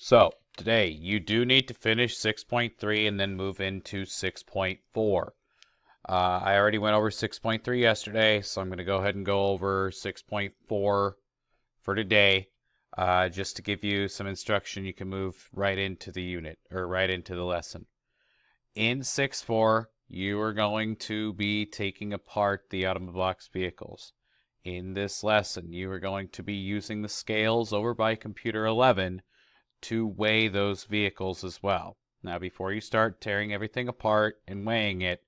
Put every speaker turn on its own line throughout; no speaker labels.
So, today you do need to finish 6.3 and then move into 6.4. I already went over 6.3 yesterday, so I'm going to go ahead and go over 6.4 for today. Just to give you some instruction, you can move right into the unit, or right into the lesson. In 6.4, you are going to be taking apart the Automobox vehicles. In this lesson, you are going to be using the scales over by Computer 11 to weigh those vehicles as well. Now, before you start tearing everything apart and weighing it,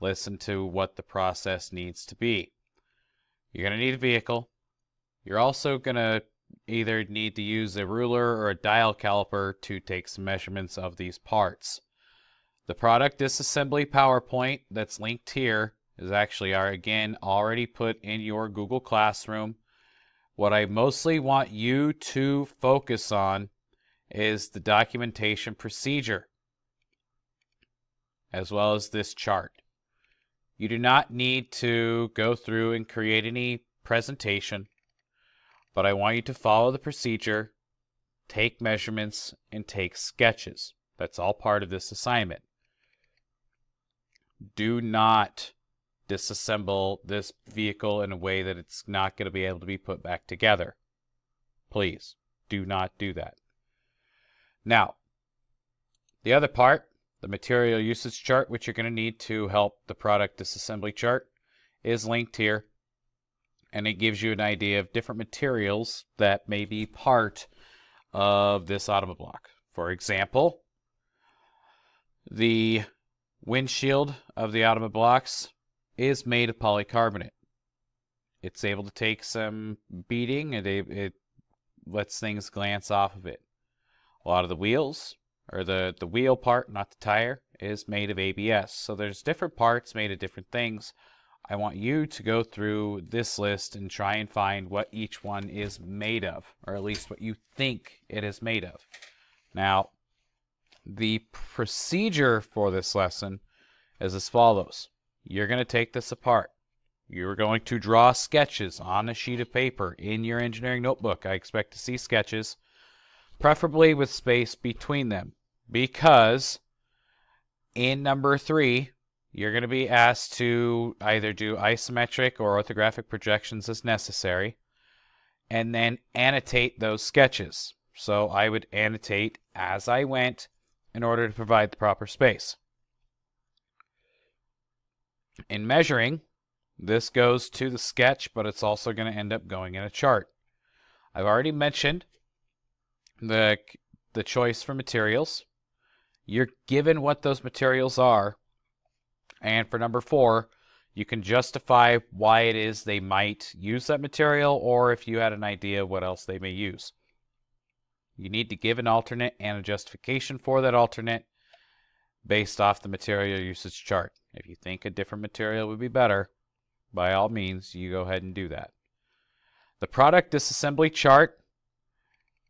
listen to what the process needs to be. You're going to need a vehicle. You're also going to either need to use a ruler or a dial caliper to take some measurements of these parts. The product disassembly PowerPoint that's linked here is actually again already put in your Google Classroom. What I mostly want you to focus on is the documentation procedure, as well as this chart. You do not need to go through and create any presentation, but I want you to follow the procedure, take measurements, and take sketches. That's all part of this assignment. Do not disassemble this vehicle in a way that it's not going to be able to be put back together. Please, do not do that. Now, the other part, the material usage chart, which you're going to need to help the product disassembly chart, is linked here. And it gives you an idea of different materials that may be part of this Automobox. For example, the windshield of the Automobox is made of polycarbonate. It's able to take some beating, and it lets things glance off of it. A lot of the wheels, or the wheel part, not the tire, is made of ABS. So there's different parts made of different things. I want you to go through this list and try and find what each one is made of, or at least what you think it is made of. Now, the procedure for this lesson is as follows. You're going to take this apart. You're going to draw sketches on a sheet of paper in your engineering notebook. I expect to see sketches, preferably with space between them, because in number 3, you're going to be asked to either do isometric or orthographic projections as necessary, and then annotate those sketches. So I would annotate as I went in order to provide the proper space. In measuring, this goes to the sketch, but it's also going to end up going in a chart. I've already mentioned the choice for materials. You're given what those materials are, and for number 4, you can justify why it is they might use that material, or if you had an idea what else they may use. You need to give an alternate and a justification for that alternate based off the material usage chart. If you think a different material would be better, by all means, you go ahead and do that. The product disassembly chart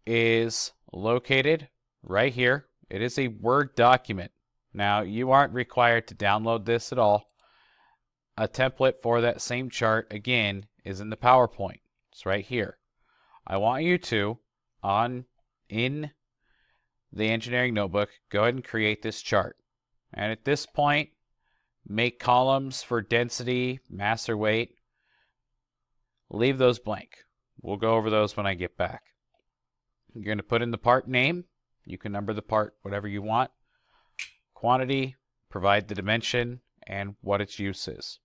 is located right here. It is a Word document. Now, you aren't required to download this at all. A template for that same chart, again, is in the PowerPoint. It's right here. I want you to, in the engineering notebook, go ahead and create this chart. And at this point, make columns for density, mass, or weight. Leave those blank. We'll go over those when I get back. You're going to put in the part name. You can number the part whatever you want. Quantity, provide the dimension, and what its use is.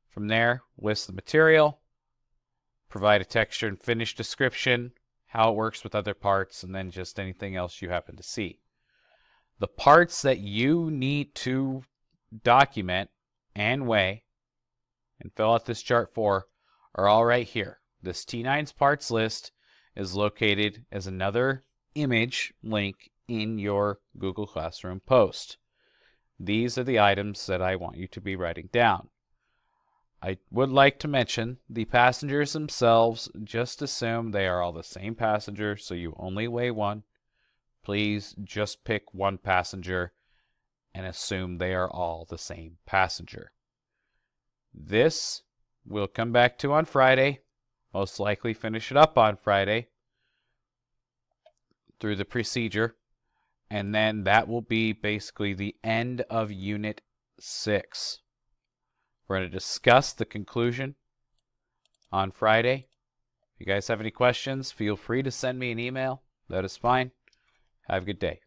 From there, list the material, provide a texture and finish description, how it works with other parts, and then just anything else you happen to see. The parts that you need to document and weigh and fill out this chart for are all right here. This T9's parts list is located as another image link in your Google Classroom post. These are the items that I want you to be writing down. I would like to mention the passengers themselves. Just assume they are all the same passenger, so you only weigh one. Please just pick one passenger and assume they are all the same passenger. This we'll come back to on Friday. Most likely finish it up on Friday through the procedure, and then that will be basically the end of Unit 6. We're going to discuss the conclusion on Friday. If you guys have any questions, feel free to send me an email. That is fine. Have a good day.